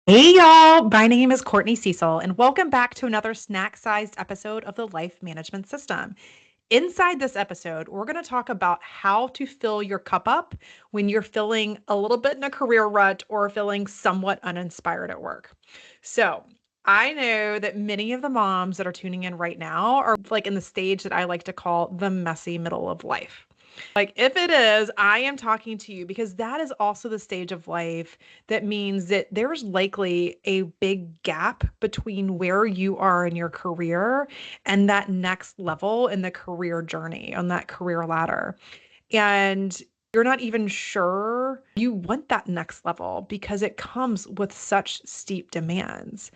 Hey y'all, my name is Courtney Cecil, and welcome back to another snack sized episode of the Life Management System. Inside this episode, we're going to talk about how to fill your cup up when you're feeling a little bit in a career rut or feeling somewhat uninspired at work. So, I know that many of the moms that are tuning in right now are like in the stage that I like to call the messy middle of life. Like, if it is, I am talking to you because that is also the stage of life that means that there's likely a big gap between where you are in your career and that next level in the career journey on that career ladder. And you're not even sure you want that next level because it comes with such steep demands.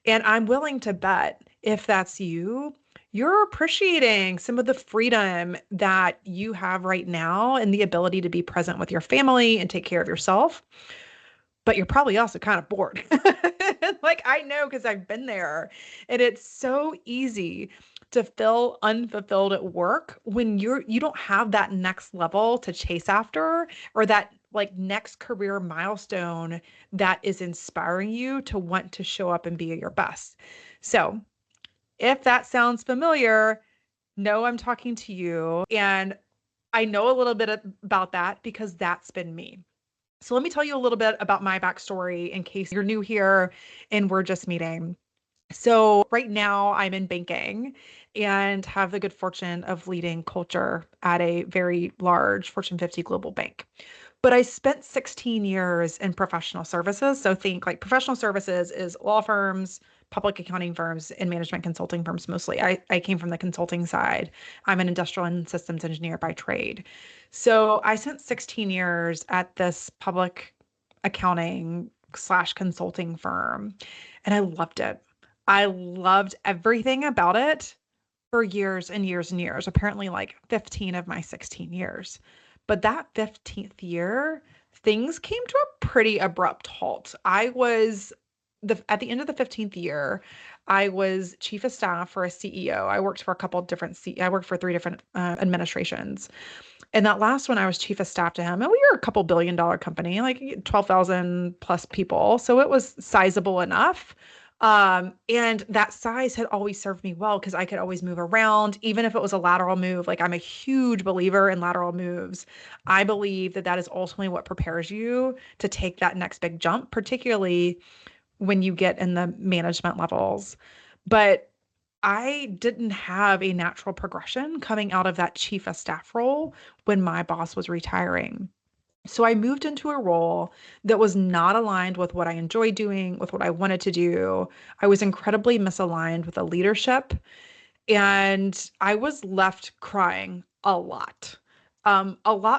And I'm willing to bet if that's you, you're appreciating some of the freedom that you have right now and the ability to be present with your family and take care of yourself. But you're probably also kind of bored. Like I know because I've been there. And it's so easy to feel unfulfilled at work when you don't have that next level to chase after or that like next career milestone that is inspiring you to want to show up and be at your best. So, if that sounds familiar, know I'm talking to you. And I know a little bit about that because that's been me. So, let me tell you a little bit about my backstory in case you're new here and we're just meeting. So, right now, I'm in banking and have the good fortune of leading culture at a very large Fortune 50 global bank. But I spent 16 years in professional services. So think like professional services is law firms, public accounting firms, and management consulting firms mostly. I came from the consulting side. I'm an industrial and systems engineer by trade. So I spent 16 years at this public accounting slash consulting firm, and I loved it. I loved everything about it for years and years and years, apparently like 15 of my 16 years. But that 15th year, things came to a pretty abrupt halt. I was at the end of the 15th year, I was chief of staff for a CEO. I worked for a couple of different I worked for three different administrations. And that last one, I was chief of staff to him. And we were a couple $1 billion company, like 12,000 plus people. So it was sizable enough. And that size had always served me well because I could always move around, even if it was a lateral move. Like I'm a huge believer in lateral moves. I believe that that is ultimately what prepares you to take that next big jump, particularly when you get in the management levels. But I didn't have a natural progression coming out of that chief of staff role when my boss was retiring. So I moved into a role that was not aligned with what I enjoyed doing, with what I wanted to do. I was incredibly misaligned with the leadership, and I was left crying a lot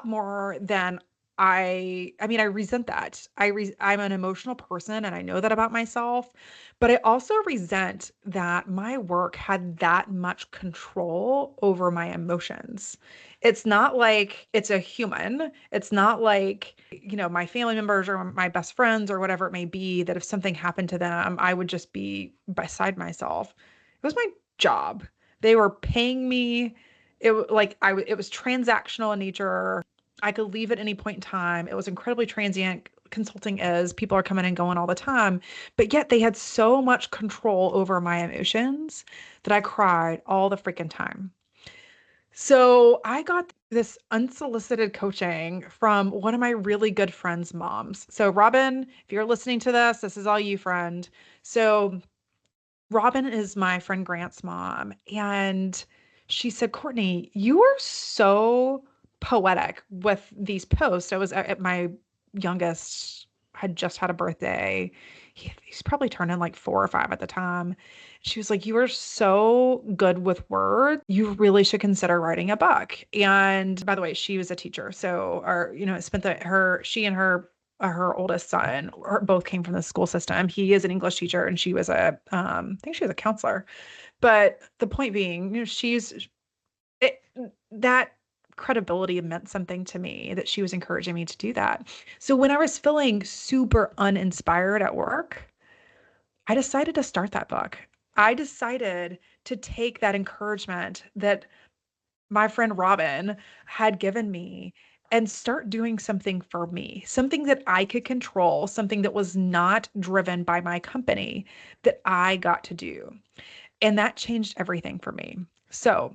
more than I mean, I resent that. I'm an emotional person and I know that about myself, but I also resent that my work had that much control over my emotions. It's not like it's a human. It's not like, my family members or my best friends or whatever it may be, that if something happened to them, I would just be beside myself. It was my job. They were paying me. It was transactional in nature. I could leave at any point in time. It was incredibly transient. Consulting is people are coming and going all the time, but yet they had so much control over my emotions that I cried all the freaking time. So I got this unsolicited coaching from one of my really good friends' moms. So Robin, if you're listening to this is all you, friend. So Robin is my friend Grant's mom, and she said, Courtney, you are so poetic with these posts. I was at my youngest had just had a birthday. He's probably turning like 4 or 5 at the time. She was like, you are so good with words. You really should consider writing a book. And by the way, she was a teacher. So, spent she and her oldest son both came from the school system. He is an English teacher and she was I think she was a counselor. But the point being, that credibility meant something to me that she was encouraging me to do that. So when I was feeling super uninspired at work, I decided to start that book. I decided to take that encouragement that my friend Robin had given me and start doing something for me, something that I could control, something that was not driven by my company that I got to do. And that changed everything for me. So,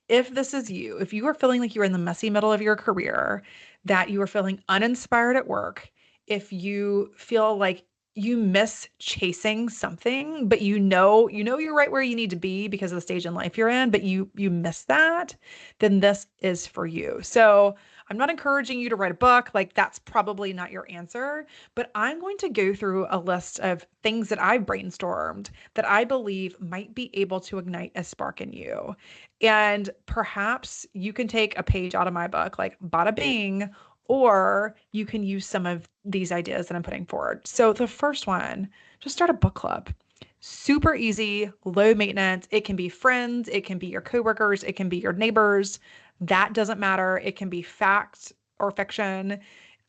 if this is you, if you are feeling like you're in the messy middle of your career, that you are feeling uninspired at work, if you feel like you miss chasing something, but you know you're right where you need to be because of the stage in life you're in, but you miss that, then this is for you. So, I'm not encouraging you to write a book, like that's probably not your answer, but I'm going to go through a list of things that I've brainstormed that I believe might be able to ignite a spark in you. And perhaps you can take a page out of my book, like bada bing, or you can use some of these ideas that I'm putting forward. So the first one, just start a book club. Super easy, low maintenance. It can be friends, it can be your coworkers, it can be your neighbors. That doesn't matter. It can be fact or fiction.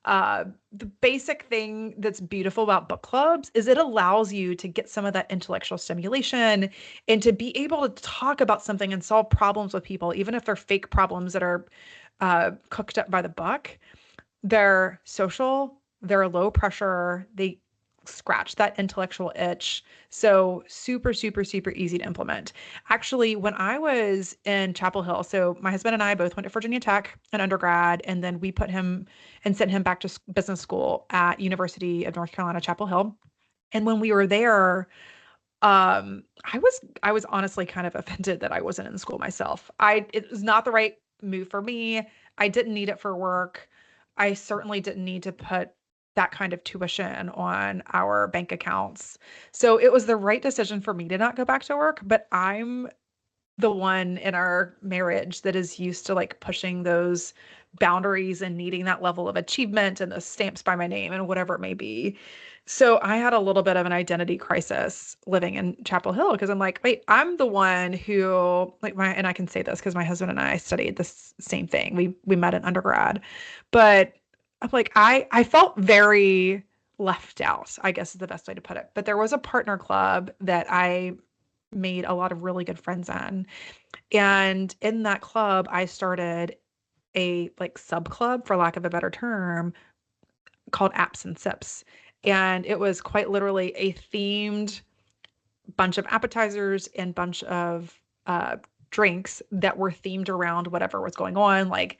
The basic thing that's beautiful about book clubs is it allows you to get some of that intellectual stimulation and to be able to talk about something and solve problems with people, even if they're fake problems that are cooked up by the book. They're social, they're low pressure, they scratch that intellectual itch. So super, super, super easy to implement. Actually, when I was in Chapel Hill, so my husband and I both went to Virginia Tech in undergrad, and then we put him and sent him back to business school at University of North Carolina, Chapel Hill. And when we were there, I was honestly kind of offended that I wasn't in school myself. It was not the right move for me. I didn't need it for work. I certainly didn't need to put that kind of tuition on our bank accounts. So it was the right decision for me to not go back to work, but I'm the one in our marriage that is used to like pushing those boundaries and needing that level of achievement and the stamps by my name and whatever it may be. So I had a little bit of an identity crisis living in Chapel Hill because I'm like, wait, I'm the one who like and I can say this because my husband and I studied this same thing. We met in undergrad, but I'm like, I felt very left out, I guess is the best way to put it. But there was a partner club that I made a lot of really good friends in. And in that club, I started a like sub club, for lack of a better term, called Apps and Sips. And it was quite literally a themed bunch of appetizers and bunch of drinks that were themed around whatever was going on. Like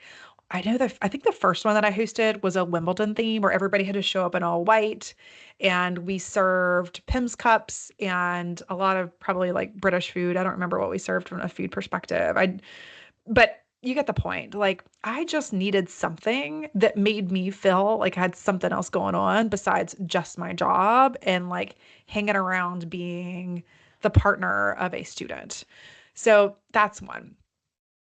I think the first one that I hosted was a Wimbledon theme where everybody had to show up in all white, and we served Pim's cups and a lot of probably like British food. I don't remember what we served from a food perspective. But you get the point. Like, I just needed something that made me feel like I had something else going on besides just my job and like hanging around being the partner of a student. So that's one.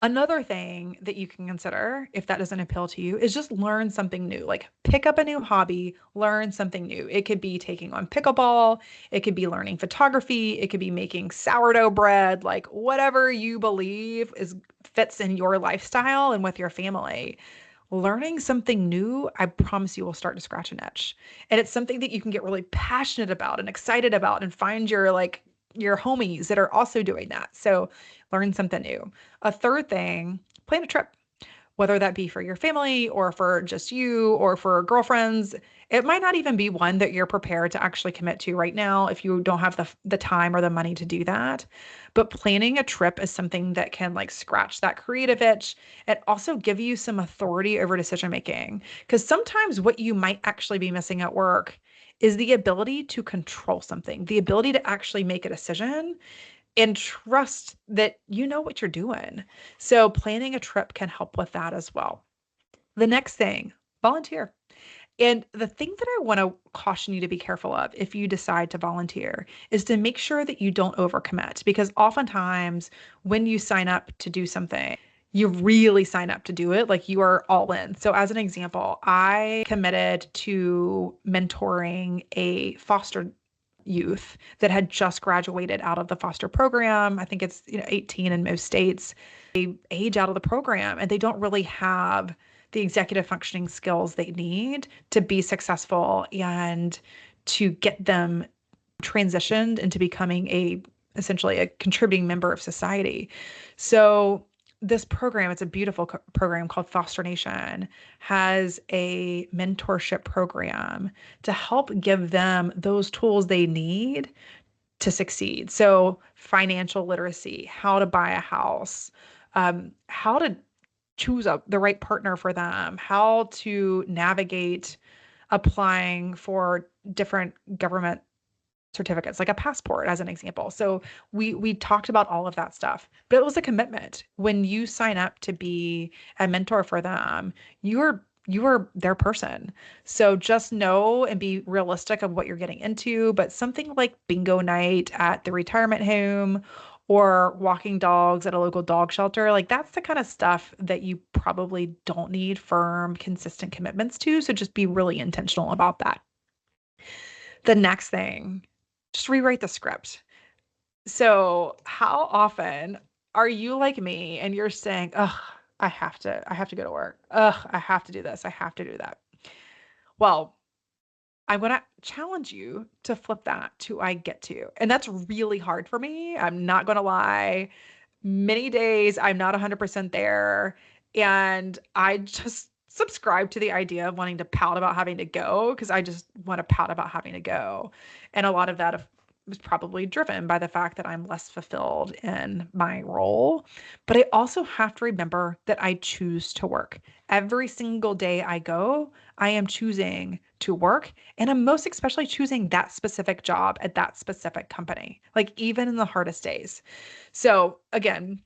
Another thing that you can consider, if that doesn't appeal to you, is just learn something new. Like pick up a new hobby, learn something new. It could be taking on pickleball, it could be learning photography, it could be making sourdough bread, like whatever you believe is fits in your lifestyle and with your family. Learning something new, I promise you will start to scratch an itch. And it's something that you can get really passionate about and excited about and find your homies that are also doing that. So learn something new. A third thing, plan a trip, whether that be for your family or for just you or for girlfriends. It might not even be one that you're prepared to actually commit to right now if you don't have the time or the money to do that. But planning a trip is something that can like scratch that creative itch and also give you some authority over decision making. Because sometimes what you might actually be missing at work is the ability to control something, the ability to actually make a decision and trust that you know what you're doing. So planning a trip can help with that as well. The next thing, volunteer. And the thing that I want to caution you to be careful of if you decide to volunteer is to make sure that you don't overcommit because oftentimes when you sign up to do something, you really sign up to do it, like you are all in. So as an example, I committed to mentoring a foster youth that had just graduated out of the foster program. I think it's 18 in most states. They age out of the program and they don't really have the executive functioning skills they need to be successful and to get them transitioned into becoming essentially a contributing member of society. So this program, it's a beautiful program called Foster Nation, has a mentorship program to help give them those tools they need to succeed. So, financial literacy, how to buy a house, how to choose the right partner for them, how to navigate applying for different government certificates, like a passport as an example. So we talked about all of that stuff, but it was a commitment. When you sign up to be a mentor for them, you're their person. So just know and be realistic of what you're getting into. But something like bingo night at the retirement home or walking dogs at a local dog shelter, like that's the kind of stuff that you probably don't need firm, consistent commitments to. So just be really intentional about that. The next thing, just rewrite the script. So, how often are you like me and you're saying, "Ugh, I have to go to work. Ugh, I have to do this. I have to do that." Well, I'm going to challenge you to flip that to I get to. And that's really hard for me. I'm not going to lie. Many days I'm not 100% there. And I just subscribe to the idea of wanting to pout about having to go because I just want to pout about having to go. And a lot of that was probably driven by the fact that I'm less fulfilled in my role. But I also have to remember that I choose to work. Every single day I go, I am choosing to work. And I'm most especially choosing that specific job at that specific company, like even in the hardest days. So, again,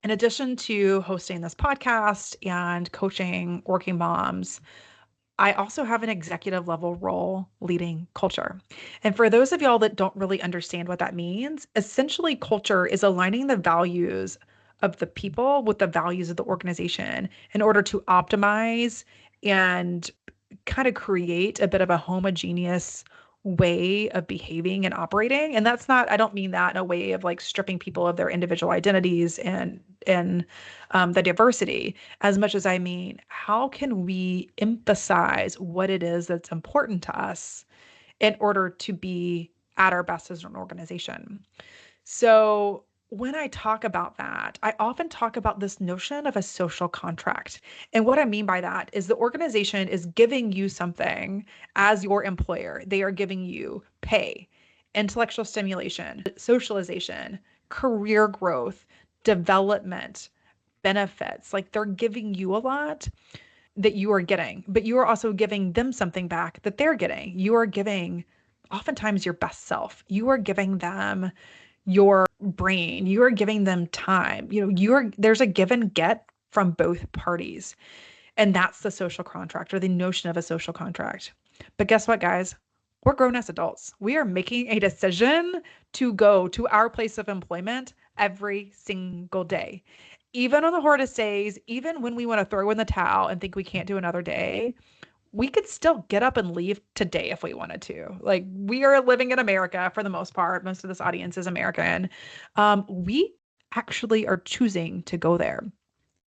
in addition to hosting this podcast and coaching working moms, I also have an executive level role leading culture. And for those of y'all that don't really understand what that means, essentially, culture is aligning the values of the people with the values of the organization in order to optimize and kind of create a bit of a homogeneous way of behaving and operating. And that's not, I don't mean that in a way of like stripping people of their individual identities and the diversity, as much as I mean, how can we emphasize what it is that's important to us in order to be at our best as an organization? So, when I talk about that, I often talk about this notion of a social contract. And what I mean by that is the organization is giving you something as your employer. They are giving you pay, intellectual stimulation, socialization, career growth, development, benefits. Like they're giving you a lot that you are getting, but you are also giving them something back that they're getting. You are giving oftentimes your best self. You are giving them your brain. You are giving them time. There's a give and get from both parties. And that's the social contract or the notion of a social contract. But guess what, guys? We're grown as adults. We are making a decision to go to our place of employment every single day. Even on the hardest days, even when we want to throw in the towel and think we can't do another day, we could still get up and leave today if we wanted to. Like we are living in America for the most part. Most of this audience is American. We actually are choosing to go there.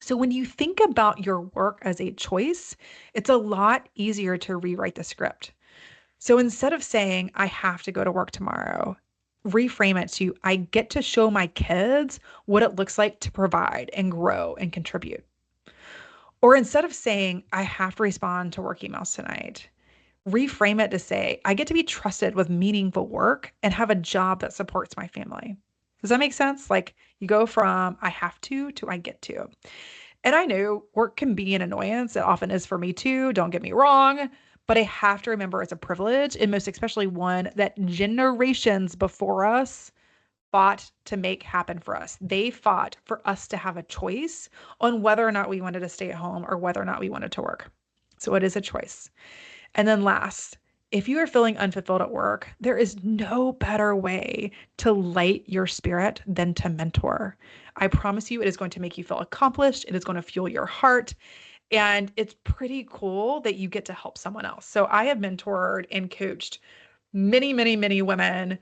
So when you think about your work as a choice, it's a lot easier to rewrite the script. So instead of saying, I have to go to work tomorrow, reframe it to, I get to show my kids what it looks like to provide and grow and contribute. Or instead of saying, I have to respond to work emails tonight, reframe it to say, I get to be trusted with meaningful work and have a job that supports my family. Does that make sense? Like you go from I have to I get to. And I know work can be an annoyance. It often is for me too. Don't get me wrong. But I have to remember it's a privilege, and most especially one that generations before us fought to make happen for us. They fought for us to have a choice on whether or not we wanted to stay at home or whether or not we wanted to work. So it is a choice. And then last, if you are feeling unfulfilled at work, there is no better way to light your spirit than to mentor. I promise you, it is going to make you feel accomplished. It is going to fuel your heart. And it's pretty cool that you get to help someone else. So I have mentored and coached many, many, many women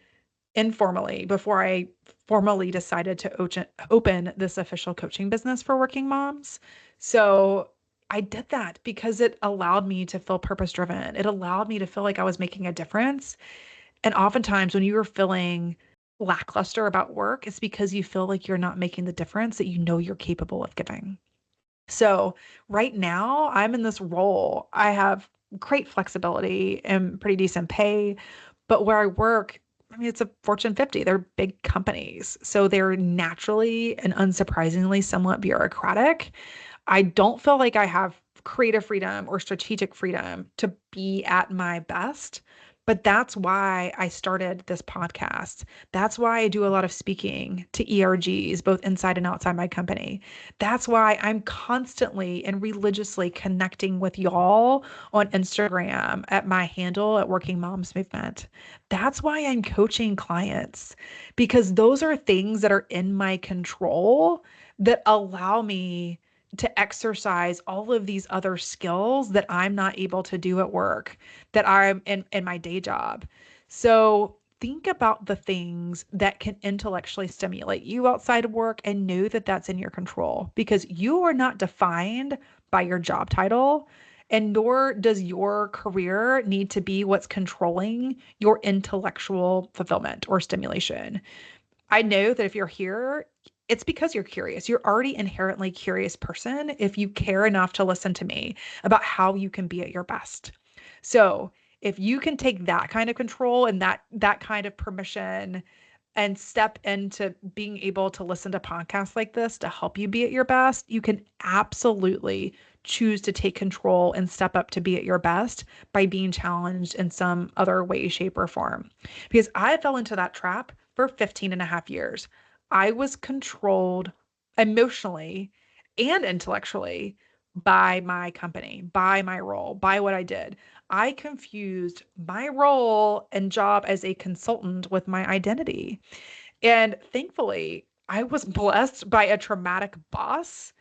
informally before I formally decided to open this official coaching business for working moms. So I did that because it allowed me to feel purpose driven. It allowed me to feel like I was making a difference. And oftentimes when you are feeling lackluster about work, it's because you feel like you're not making the difference that you know you're capable of giving. So right now, I'm in this role. I have great flexibility and pretty decent pay, but where I work, I mean, it's a Fortune 50. They're big companies. So they're naturally and unsurprisingly somewhat bureaucratic. I don't feel like I have creative freedom or strategic freedom to be at my best. But that's why I started this podcast. That's why I do a lot of speaking to ERGs, both inside and outside my company. That's why I'm constantly and religiously connecting with y'all on Instagram at my handle at Working Moms Movement. That's why I'm coaching clients because those are things that are in my control that allow me to exercise all of these other skills that I'm not able to do at work, that I'm in my day job. So think about the things that can intellectually stimulate you outside of work and know that that's in your control because you are not defined by your job title. And nor does your career need to be what's controlling your intellectual fulfillment or stimulation. I know that if you're here, it's because you're curious. You're already inherently curious person if you care enough to listen to me about how you can be at your best. So, if you can take that kind of control and that kind of permission and step into being able to listen to podcasts like this to help you be at your best, you can absolutely choose to take control and step up to be at your best by being challenged in some other way, shape, or form. Because I fell into that trap for 15 and a half years. I was controlled emotionally and intellectually by my company, by my role, by what I did. I confused my role and job as a consultant with my identity. And thankfully, I was blessed by a traumatic boss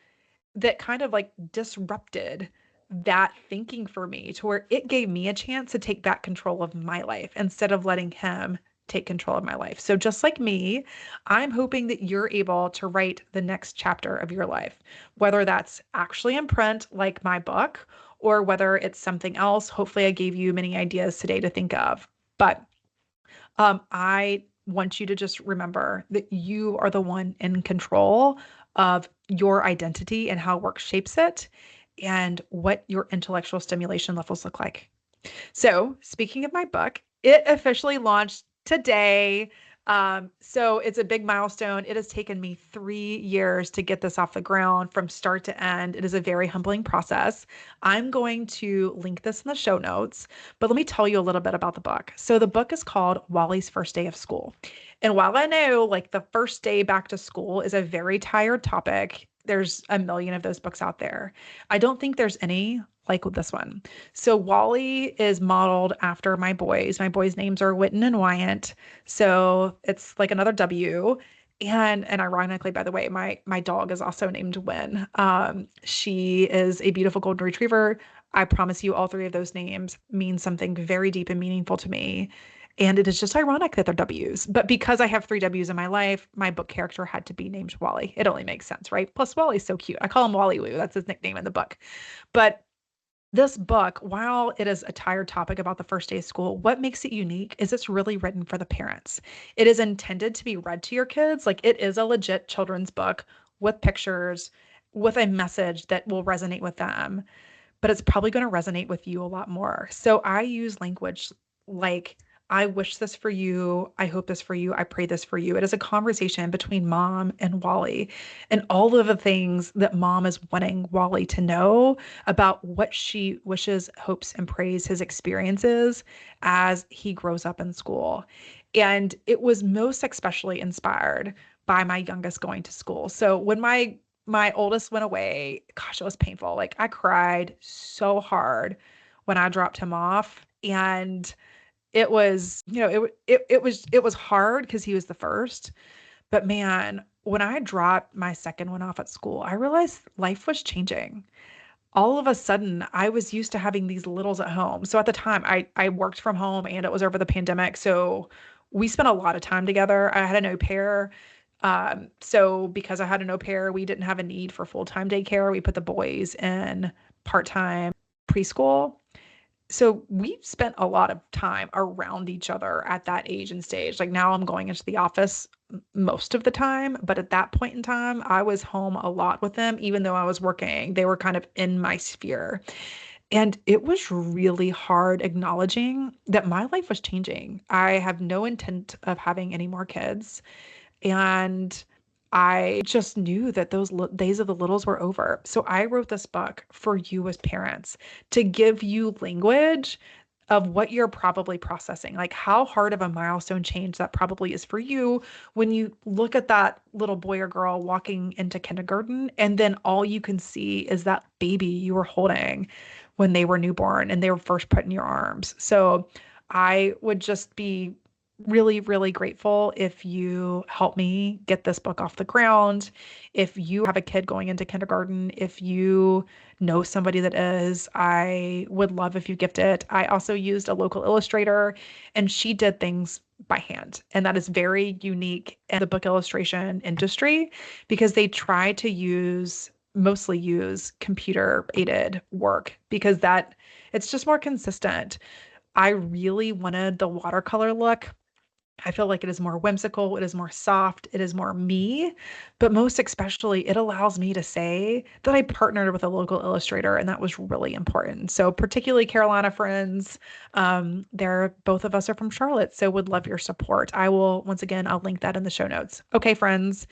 that kind of like disrupted that thinking for me to where it gave me a chance to take back control of my life instead of letting him take control of my life. So just like me, I'm hoping that you're able to write the next chapter of your life, whether that's actually in print like my book or whether it's something else. Hopefully I gave you many ideas today to think of. But I want you to just remember that you are the one in control of your identity and how work shapes it and what your intellectual stimulation levels look like. So, speaking of my book, it officially launched today. So it's a big milestone. It has taken me 3 years to get this off the ground from start to end. It is a very humbling process. I'm going to link this in the show notes, but let me tell you a little bit about the book. So the book is called Wally's First Day of School. And while I know like the first day back to school is a very tired topic, there's a million of those books out there. I don't think there's any like this one. So Wally is modeled after my boys. My boys' names are Witten and Wyatt. So it's like another W. And ironically, by the way, my dog is also named Win. She is a beautiful golden retriever. I promise you, all three of those names mean something very deep and meaningful to me. And it is just ironic that they're W's. But because I have three W's in my life, my book character had to be named Wally. It only makes sense, right? Plus, Wally's so cute. I call him Wally Woo. That's his nickname in the book. But this book, while it is a tired topic about the first day of school, what makes it unique is it's really written for the parents. It is intended to be read to your kids. Like it is a legit children's book with pictures, with a message that will resonate with them, but it's probably going to resonate with you a lot more. So I use language like, I wish this for you. I hope this for you. I pray this for you. It is a conversation between mom and Wally and all of the things that mom is wanting Wally to know about what she wishes, hopes, and prays his experiences as he grows up in school. And it was most especially inspired by my youngest going to school. So when my oldest went away, gosh, it was painful. Like I cried so hard when I dropped him off. And it was, it was hard because he was the first. But man, when I dropped my second one off at school, I realized life was changing. All of a sudden, I was used to having these littles at home. So at the time, I worked from home and it was over the pandemic. So we spent a lot of time together. I had an au pair. So because I had an au pair, we didn't have a need for full-time daycare. We put the boys in part-time preschool. So we spent a lot of time around each other at that age and stage. Like now I'm going into the office most of the time, but at that point in time, I was home a lot with them, even though I was working. They were kind of in my sphere. And it was really hard acknowledging that my life was changing. I have no intent of having any more kids. And I just knew that those days of the littles were over. So I wrote this book for you as parents to give you language of what you're probably processing, like how hard of a milestone change that probably is for you when you look at that little boy or girl walking into kindergarten, and then all you can see is that baby you were holding when they were newborn and they were first put in your arms. So I would just be really, really grateful if you help me get this book off the ground. If you have a kid going into kindergarten, if you know somebody that is, I would love if you gift it. I also used a local illustrator and she did things by hand. And that is very unique in the book illustration industry because they try to mostly use computer aided work because that it's just more consistent. I really wanted the watercolor look. I feel like it is more whimsical, it is more soft, it is more me, but most especially, it allows me to say that I partnered with a local illustrator, and that was really important. So, particularly Carolina friends, they're both of us are from Charlotte, so would love your support. I will once again, I'll link that in the show notes. Okay, friends,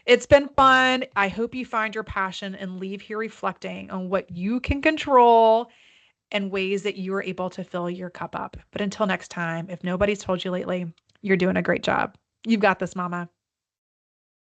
it's been fun. I hope you find your passion and leave here reflecting on what you can control and ways that you are able to fill your cup up. But until next time, if nobody's told you lately, you're doing a great job. You've got this, mama.